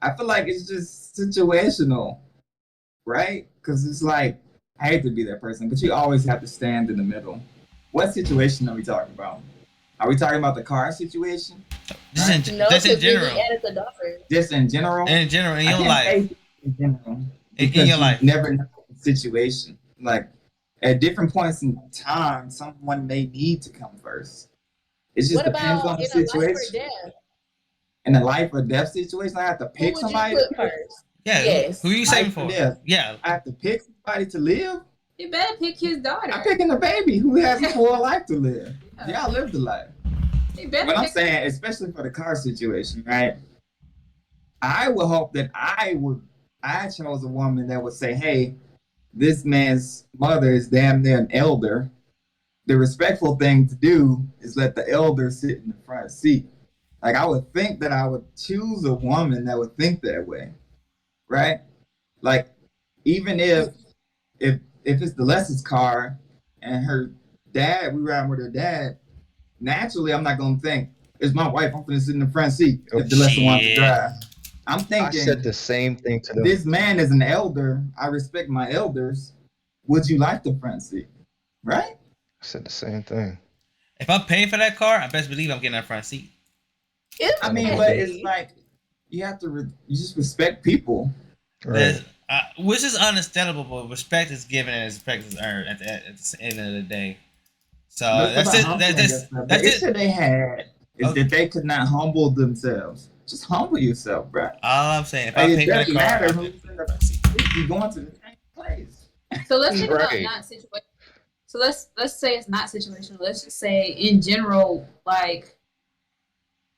I feel like it's just situational, right? Because it's like I hate to be that person, but you always have to stand in the middle. What situation are we talking about? Are we talking about the car situation? No, Just in because we general. added the daughter. Just in general. In general, in I your can't life. say in general In because your you life. never know the situation. Like at different points in time, someone may need to come first. It just What depends about on the in a life or situation. death? In a life or death situation, I have to Who pick would you somebody to put live. first? Yeah. Yes. Who are you saving Life or for? death. Yeah. I have to pick somebody to live. You better pick his daughter. I'm picking the baby who has a full life to live. Y'all live the life. You better But I'm pick saying, especially for the car situation, right? I would hope that I chose a woman that would say, hey, this man's mother is damn near an elder. The respectful thing to do is let the elder sit in the front seat. Like I would think that I would choose a woman that would think that way, right? Like even if it's the Less's car and her dad, we ride with her dad. Naturally, I'm not gonna think it's my wife. I'm gonna sit in the front seat if the Lessa wants to drive. I'm I thinking said the same thing to them. this man is an elder. I respect my elders. Would you like the front seat? Right? I said the same thing. If I'm paying for that car, I best believe I'm getting that front seat. I mean, but it's like you have to you just respect people. Right. Which is understandable, but respect is given and respect is earned at the end of the day. So that's it. The issue they had is that they could not humble themselves. Just humble yourself, bro. All I'm saying, if Like, I pay it for the doesn't car, matter I'm who's getting in the the front seat. you're going to the same place. So let's think about Right. not situation. So let's say it's not situational. Let's just say in general, like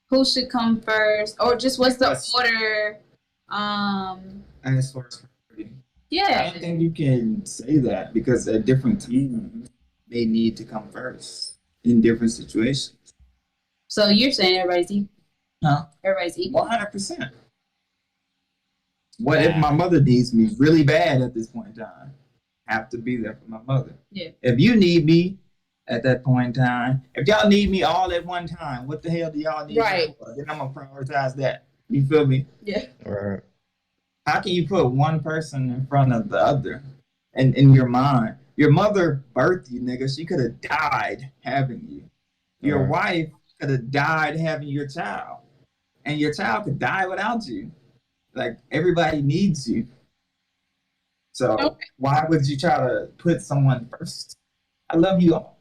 who should come first, or just what's the order? As far as I Yeah. don't think you can say that because at different times they need to come first in different situations. So you're saying everybody's equal? Huh? Everybody's equal. 100%. What if my mother needs me really bad at this point in time? Have to be there for my mother. Yeah. If you need me at that point in time, if y'all need me all at one time, what the hell do y'all need me for? Then I'm gonna prioritize that. You feel me? Yeah. Right. How can you put one person in front of the other in your mind? Your mother birthed you, nigga. She could have died having you. Your wife could have died having your child. And your child could die without you. Like, everybody needs you. So, why would you try to put someone first? I love you all.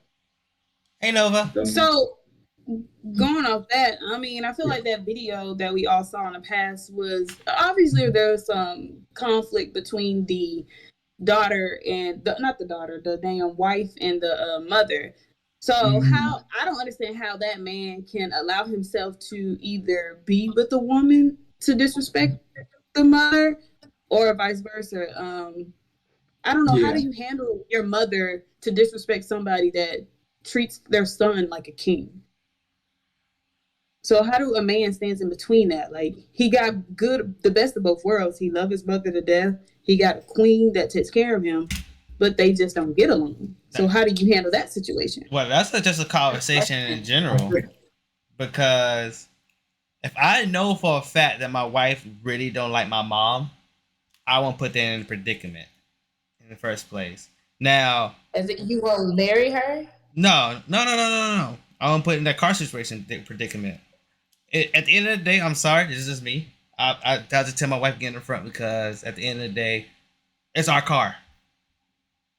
Hey, Nova. So, going off that, I mean, I feel like that video that we all saw in the past was obviously there was some conflict between the daughter and not the daughter, the damn wife and the mother. So how I don't understand how that man can allow himself to either be with a woman to disrespect the mother or vice versa. I don't know. How do you handle your mother to disrespect somebody that treats their son like a king? So how do a man stands in between that? Like he got the best of both worlds. He loved his mother to death. He got a queen that takes care of him, but they just don't get along. So how do you handle that situation? Well, that's just a conversation in general. Because if I know for a fact that my wife really don't like my mom, I won't put that in a predicament in the first place. Now, as it, you won't marry her? No. I won't put in that car situation predicament. At the end of the day, I'm sorry, this is just me. I have to tell my wife to get in the front because at the end of the day, it's our car.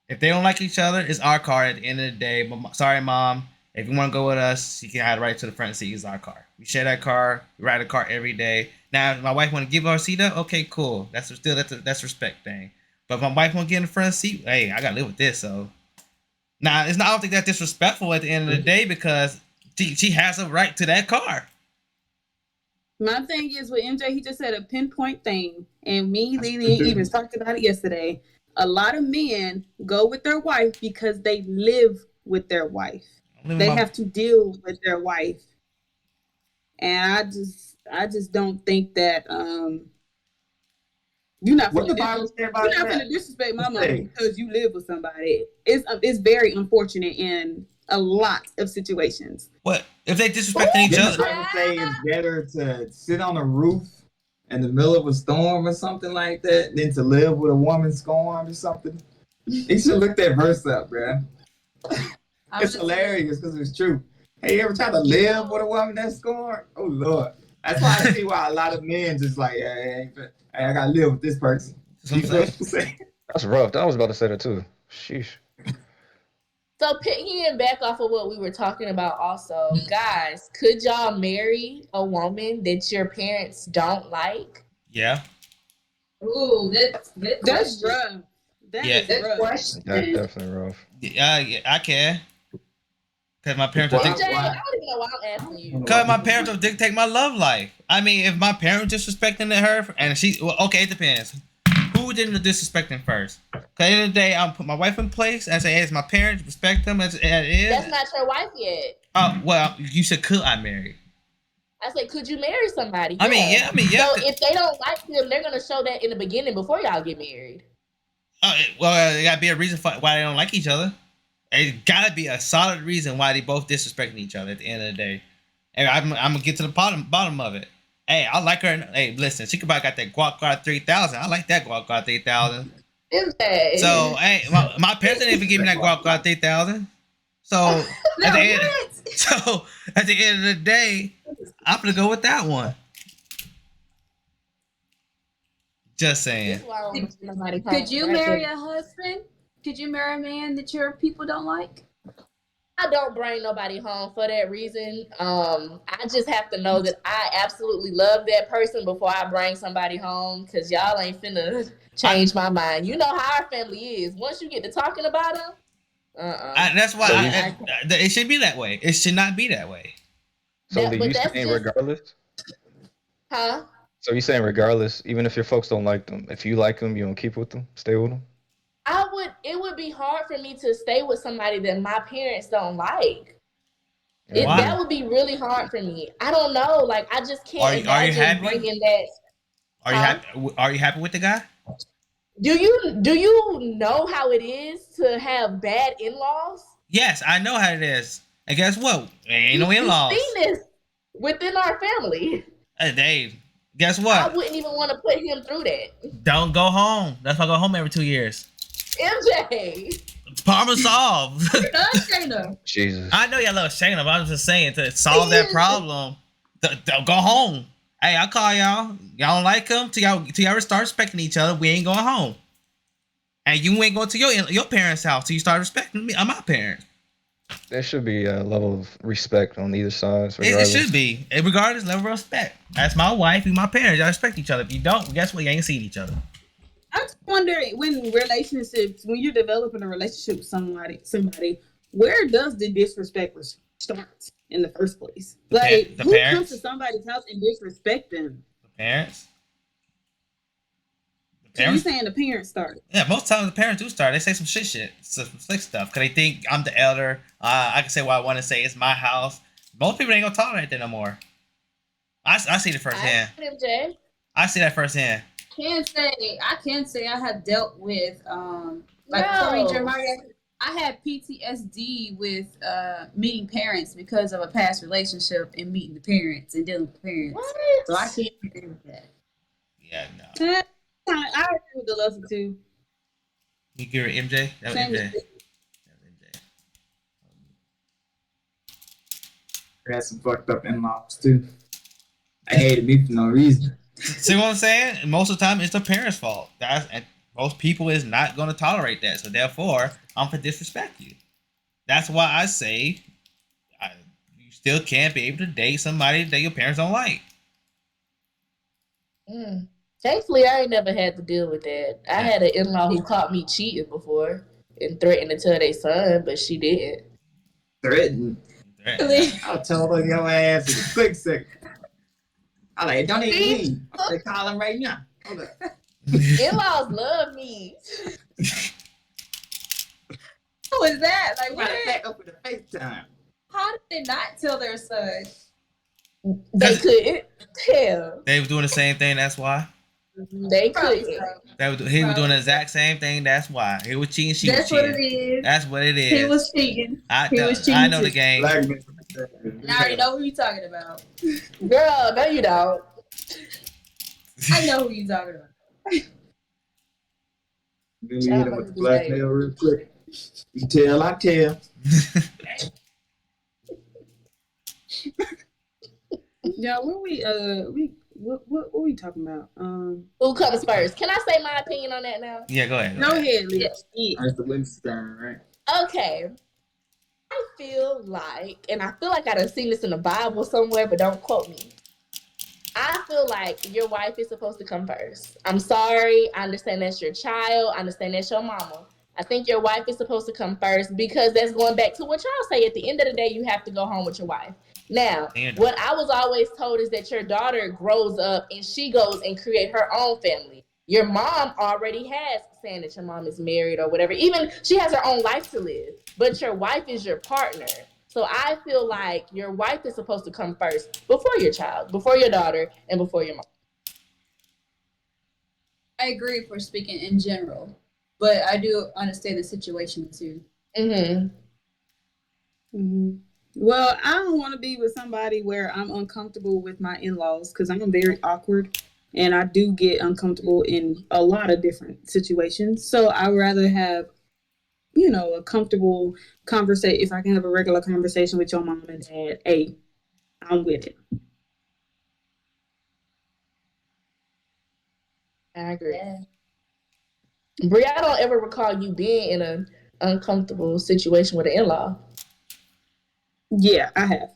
If they don't like each other, it's our car at the end of the day. But sorry, Mom. If you want to go with us, you can have right to the front seat. It's our car. We share that car. We ride the car every day. Now, if my wife want to give her seat up, okay, cool. That's respect thing. But if my wife want to get in the front seat, hey, I gotta live with this. So now, I don't think that's disrespectful at the end of the day because she has a right to that car. My thing is with MJ, he just said a pinpoint thing, and me, Lily, even talked about it yesterday. A lot of men go with their wife because they live with their wife. They have to deal with their wife, and I just don't think that you're not going to disrespect my mom because you live with somebody. It's very unfortunate in a lot of situations. What if they disrespecting each other? I would say it's better to sit on a roof in the middle of a storm or something like that than to live with a woman scorned or something. You should look that verse up, bro. It's hilarious because it's true. Hey, you ever try to live with a woman that's scorned? Oh Lord, that's why I see why a lot of men just like, hey, I gotta live with this person. You know what I'm saying? That's rough. I was about to say that too. Sheesh. So picking back off of what we were talking about also, guys, could y'all marry a woman that your parents don't like? Yeah. Ooh, That's rough. That Yeah. is rough. That's definitely rough. Yeah, I can. Cause my parents MJ, don't I don't even know why I'm asking you. Cause my parents don't dictate my love life. I mean, if my parents disrespecting her, and okay, it depends. Who did the disrespecting first? Cause at the end of the day, I'll put my wife in place and say, hey, it's my parents, respect them as it is. That's not your wife yet. Oh, well, you said, could I marry? I said, could you marry somebody? I mean, yeah. So if they don't like them, they're gonna show that in the beginning before y'all get married. Well, there gotta be a reason why they don't like each other. It gotta be a solid reason why they both disrespecting each other at the end of the day. And I'm gonna get to the bottom of it. Hey, I like her. Hey, listen, she could probably got that Guac Guard 3000. I like that Guac Guard 3000. MJ. So, hey, my parents didn't even give me that Guac Guard 3000. So, at the end of the day, I'm gonna go with that one. Just saying. Could you marry a husband? Could you marry a man that your people don't like? I don't bring nobody home for that reason. I just have to know that I absolutely love that person before I bring somebody home, because y'all ain't finna change my mind. You know how our family is. Once you get to talking about them, that's why it should be that way. It should not be that way. So you saying regardless? Huh? So you saying regardless, even if your folks don't like them, if you like them, you don't keep with them, stay with them? It would be hard for me to stay with somebody that my parents don't like. That would be really hard for me. I don't know. Like, I just can't imagine bringing that. Are you happy with the guy? Do you know how it is to have bad in-laws? Yes, I know how it is. And guess what? There ain't no in-laws. You've seen this within our family. Hey, Dave, guess what? I wouldn't even want to put him through that. Don't go home. That's why I go home every 2 years. MJ. Problem solved. Jesus. I know y'all love Shayna, but I'm just saying, to solve that problem, go home. Hey, I'll call y'all. Y'all don't like them till y'all start respecting each other. We ain't going home. And you ain't going to your parents' house till you start respecting me. I'm my parents. There should be a level of respect on either side. It should be. Regardless, level of respect. That's my wife and my parents. Y'all respect each other. If you don't, guess what? You ain't seen each other. I just wonder, when you're developing a relationship with somebody, where does the disrespect start in the first place? Like, who comes to somebody's house and disrespect them? The parents. So you saying the parents started? Yeah, most times the parents do start. They say some some slick stuff, because they think I'm the elder. I can say what I want to say. It's my house. Most people ain't gonna tolerate that no more. I see it firsthand. I see that firsthand. I can say I have dealt with Corey Jeremiah. I had PTSD with meeting parents because of a past relationship and meeting the parents and dealing with the parents. What? So I can't agree with that. Yeah, no. I agree with the love too. You give her MJ? That was MJ. I had some fucked up in-laws too. I hated me for no reason. See what I'm saying? Most of the time, it's the parents' fault. And most people is not going to tolerate that. So therefore, I'm going to disrespect you. That's why I say you still can't be able to date somebody that your parents don't like. Thankfully, I ain't never had to deal with that. I had an in-law who caught me cheating before and threatened to tell their son, but she didn't. Threatened? I'll tell her your ass in a quick second. I like, don't even leave. They call him right now. Hold up. In-laws love me. Who is that? Like, what? Back up for the FaceTime. How did they not tell their son? They couldn't tell. They were doing the same thing. That's why. They couldn't. He was doing the exact same thing. That's why he was cheating. She was cheating. That's what it is. That's what it is. He was cheating. I know the game. I already know who you're talking about. Girl, no, you don't. I know who you're talking about. Let me hit him with the blackmail real quick. You tell, I tell. Yeah, what we talking about? Who comes first? Can I say my opinion on that now? Yeah, go ahead. Go ahead, Liz. That's the Lynch turn, right? Okay. I feel like, and I feel like I done seen this in the Bible somewhere, but don't quote me. I feel like your wife is supposed to come first. I'm sorry. I understand that's your child. I understand that's your mama. I think your wife is supposed to come first because that's going back to what y'all say. At the end of the day, you have to go home with your wife. Now, what I was always told is that your daughter grows up and she goes and create her own family. Your mom already has saying that your mom is married or whatever. Even she has her own life to live, but your wife is your partner. So I feel like your wife is supposed to come first before your child, before your daughter, and before your mom. I agree for speaking in general, but I do understand the situation too. Mm-hmm. Mm-hmm. Well, I don't want to be with somebody where I'm uncomfortable with my in-laws because I'm very awkward and I do get uncomfortable in a lot of different situations. So I'd rather have, a comfortable conversation. If I can have a regular conversation with your mom and dad, hey, I'm with it. I agree. Yeah. Brie, I don't ever recall you being in an uncomfortable situation with an in-law. Yeah, I have.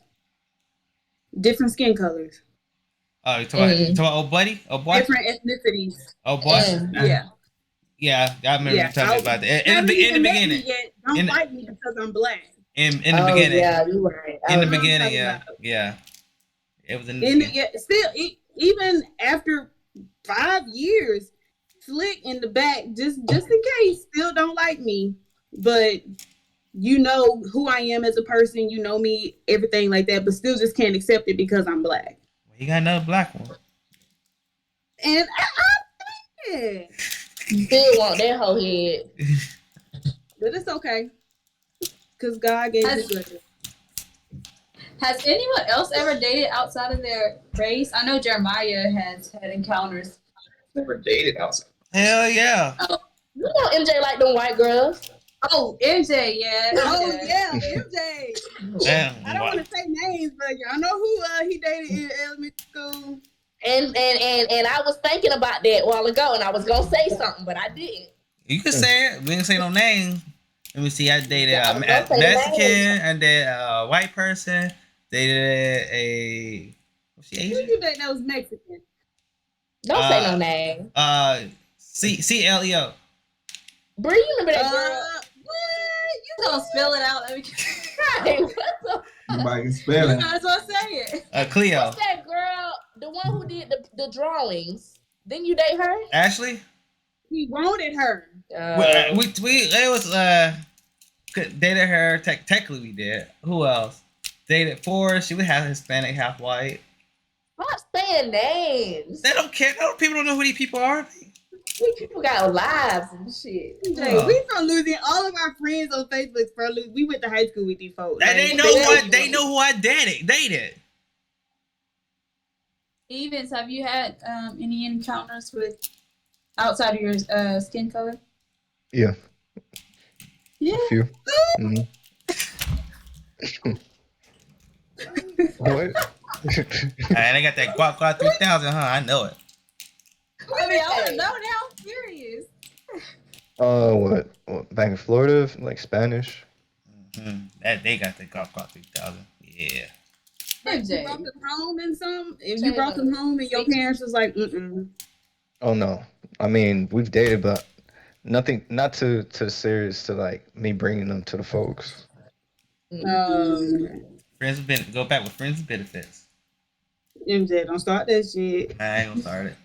Different skin colors. Oh, you talking about old buddy? Oh boy? Different ethnicities. Oh boy? Yeah. Yeah, I remember you telling me about that. In the beginning. Yet. Don't like me because I'm black. In the beginning. Yeah, you're right. In the beginning, yeah. Yeah. It was in the beginning. Still, even after 5 years, Slick in the back, just in case, still don't like me. But you know who I am as a person. You know me, everything like that. But still just can't accept it because I'm black. Well, you got another black one. And still want that whole head. But it's okay. Because God gave me good. Has anyone else ever dated outside of their race? I know Jeremiah has had encounters. Never dated outside. Hell yeah. You know MJ like them white girls. Oh, MJ, yeah. Oh, yeah, MJ. Damn, I don't want to say names, but y'all know who he dated in elementary school. And I was thinking about that a while ago, and I was going to say something, but I didn't. You can say it. We didn't say no name. Let me see. I dated a Mexican. I dated a white person. Dated a... Was she Asian? Who you date that was Mexican? Don't say no name. CLEO. Brie, you remember that girl? What? You gonna spell it out? Hey, what the? Nobody can spell it. You might as well say it. Cleo. What's that girl? The one who did the drawings. Didn't you date her? Ashley? He wanted her. It was dated her. Technically, we did. Who else? Dated Forrest. She would have Hispanic, half white. Stop saying names. They don't care. People don't know who these people are. These people got lives and shit. Hey, we from Louisiana. All of our friends on Facebook from Louisiana. We went to high school with these folks. And they know who I dated. Evans, have you had any encounters with outside of your skin color? Yeah. Yeah. A few. Mm-hmm. What? And they got that Guap 3000, huh? I know it. I mean, I want to know now. I'm curious. What? Back in Florida, like Spanish. Mm-hmm. That they got the Guap 3000. Yeah. If you brought them home and if you brought them home and your parents was like, Oh no, I mean we've dated, but not too serious to like me bringing them to the folks. Friends go back with friends with benefits. MJ, don't start that shit. I ain't gonna start it.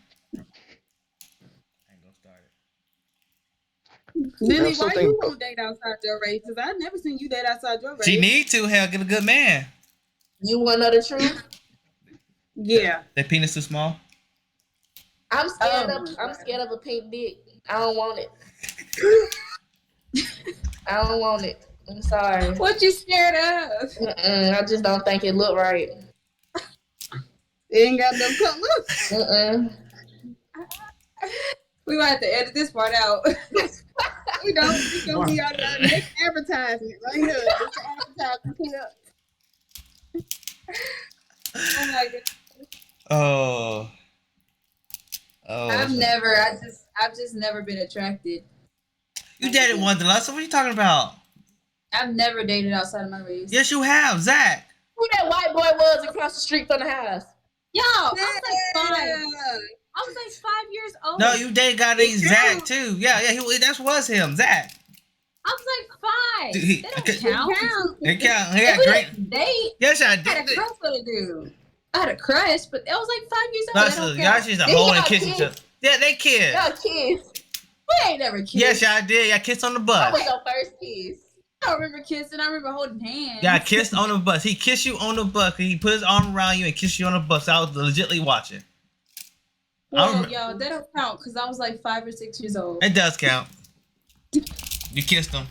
Lily, why you won't date outside your race? Because I've never seen you date outside your race. She need to. Hell, get a good man. You want to know the truth? Yeah. That penis too small? I'm scared of a pink dick. I don't want it. I don't want it. I'm sorry. What you scared of? I just don't think it look right. It ain't got no color. We might have to edit this part out. We don't. It's gonna be our next advertisement right here. This advertisement here. Oh my god. Oh. Oh. I've just never been attracted. You dated Wanderlust. What are you talking about? I've never dated outside of my race. Yes, you have, Zach. Who that white boy was across the street from the house? Yo, I was like 5. I was like 5 years old. No, you dated guy named Zach too. Yeah, that was him, Zach. I was like 5. Dude, They don't count. They count. He If had we great. didn't date. Yes, I I had a did. crush with a dude. I had a crush, but I was like 5 years old. Y'all That don't count. used to They hold and got kiss kids. each other. Yeah, they kissed. Y'all kids. We ain't never kissed. Yes, y'all did. Y'all kissed on the That was bus. your first kiss. I don't remember kissing. I remember holding hands. Y'all kissed on the bus. He kissed you on the bus. He put his arm around you and kissed you on the bus. I was legitly watching. Well, yo, that don't count because I was like 5 or 6 years old. It does count. You kissed him.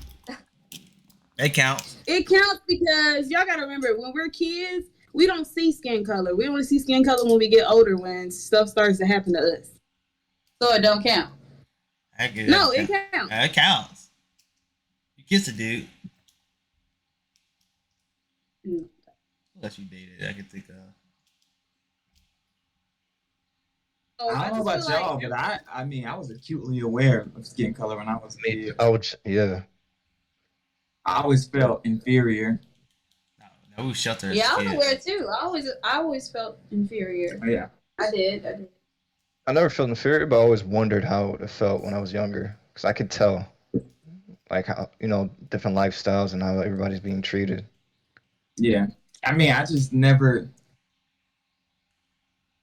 It counts. It counts because y'all gotta remember when we're kids, we don't see skin color. We only see skin color when we get older, when stuff starts to happen to us. So it don't count. No, it counts. It counts. You kissed a dude. Unless you dated, I could think of. I don't know about y'all, but I mean, I was acutely aware of skin color when I was a kid. Yeah. I always felt inferior. No, we sheltered. Yeah, I was aware too. I always felt inferior. Oh, yeah. I did. I never felt inferior, but I always wondered how it felt when I was younger, because I could tell, like, how, different lifestyles and how everybody's being treated. Yeah. I mean, I just never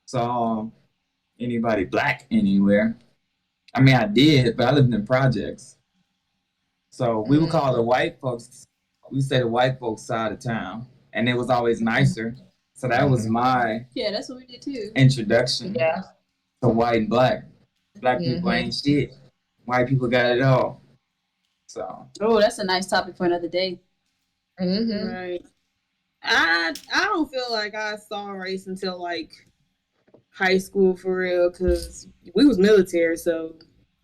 saw anybody black anywhere. I mean, I did, but I lived in projects. So we would call the white folks, we say the white folks side of town, and it was always nicer. So that was my that's what we did too. introduction to white and black. Black people ain't shit. White people got it all. So. Oh, that's a nice topic for another day. Mm-hmm. Right. I don't feel like I saw race until like high school for real, because we was military, so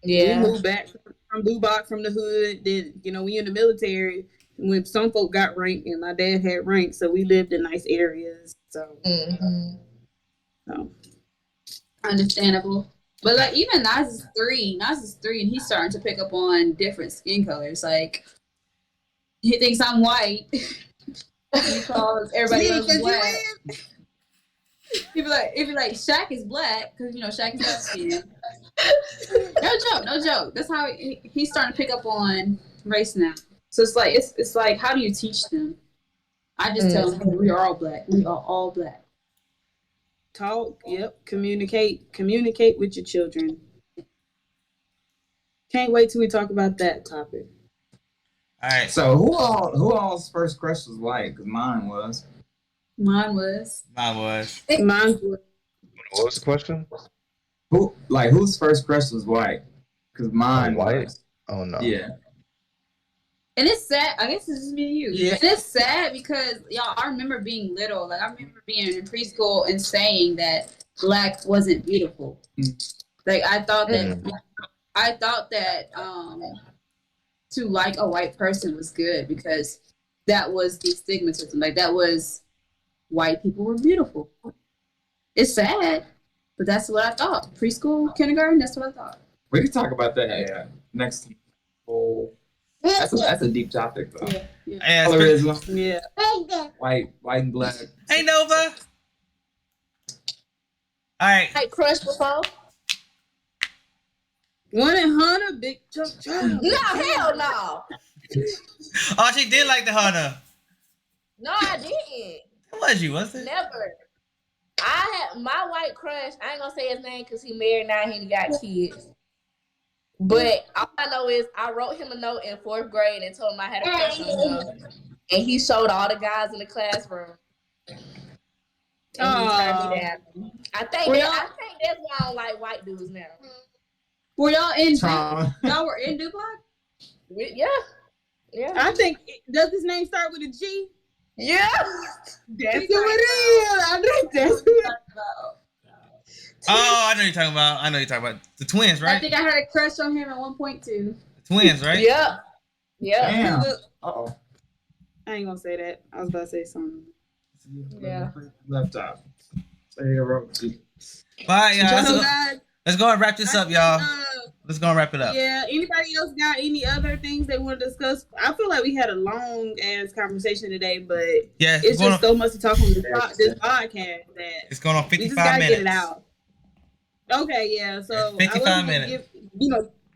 we moved back from Lubbock from the hood. Then we in the military when some folk got rank, and my dad had rank, so we lived in nice areas. So, Understandable. But like even Nas is three, and he's starting to pick up on different skin colors. Like he thinks I'm white. He calls everybody else black. He'd be like, Shaq is black because Shaq is dark skinned. No joke. That's how he's starting to pick up on race now. So it's like how do you teach them? I just tell them we are all black. We are all black. Talk, communicate with your children. Can't wait till we talk about that topic. All right. So who all's first crush was white? Because mine was. Mine was. Mine was. What was the question? Whose first crush was white? Because mine white. was. Oh no. Yeah. And it's sad. I guess it's just me and you. Yeah. It's sad because I remember being little. Like I remember being in preschool and saying that black wasn't beautiful. Like I thought that to like a white person was good because that was the stigmatism. Like that was white people were beautiful. It's sad, but that's what I thought. Preschool, kindergarten, that's what I thought. We can talk about that next time. Oh, that's a deep topic though. Yeah. Colorism. Yeah. White and black. Hey Nova. All right. Like crush before? One and Hunter, big Chuck. No, hell no. Oh, she did like the Hunter. No, I didn't. Who was you? Was it? Never. I had my white crush. I ain't gonna say his name because he married now and he got kids. But all I know is I wrote him a note in 4th grade and told him I had a crush on him. And he showed all the guys in the classroom. And he turned me down. I think that's why I don't like white dudes now. Were y'all in Trauma. y'all were in Dupac? Yeah. I think does his name start with a G? Yeah. That's who it is. I think that's who it is. Oh, I know you're talking about the twins, right? I think I had a crush on him at one point too. The twins, right? Yeah. Damn. Uh-oh. I ain't gonna say that. I was about to say something. Yeah. Left off. Bye, y'all. So guys, Let's go and wrap this up, y'all. Let's go and wrap it up. Yeah. Anybody else got any other things they want to discuss? I feel like we had a long ass conversation today, but yeah, it's just so much to talk on this podcast that it's going on 55 we just gotta minutes. get it out. Okay, yeah. So 55 minutes.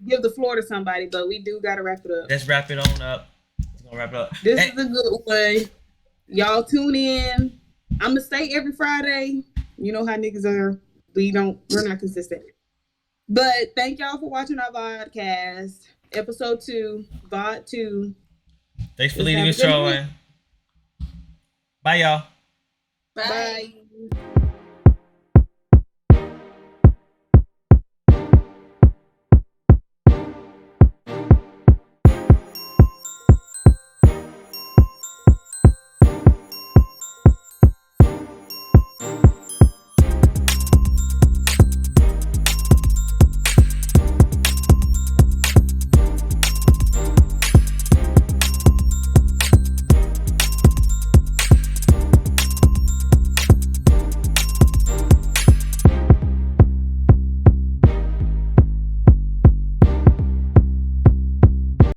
Give the floor to somebody, but we do gotta wrap it up. Let's wrap it on up. Let's go wrap it up. This is a good one. Y'all tune in. I'm gonna stay every Friday. You know how niggas are. We're not consistent. But thank y'all for watching our podcast. Episode 2, VOD 2. Thanks for leading and showing. Bye, y'all. Bye.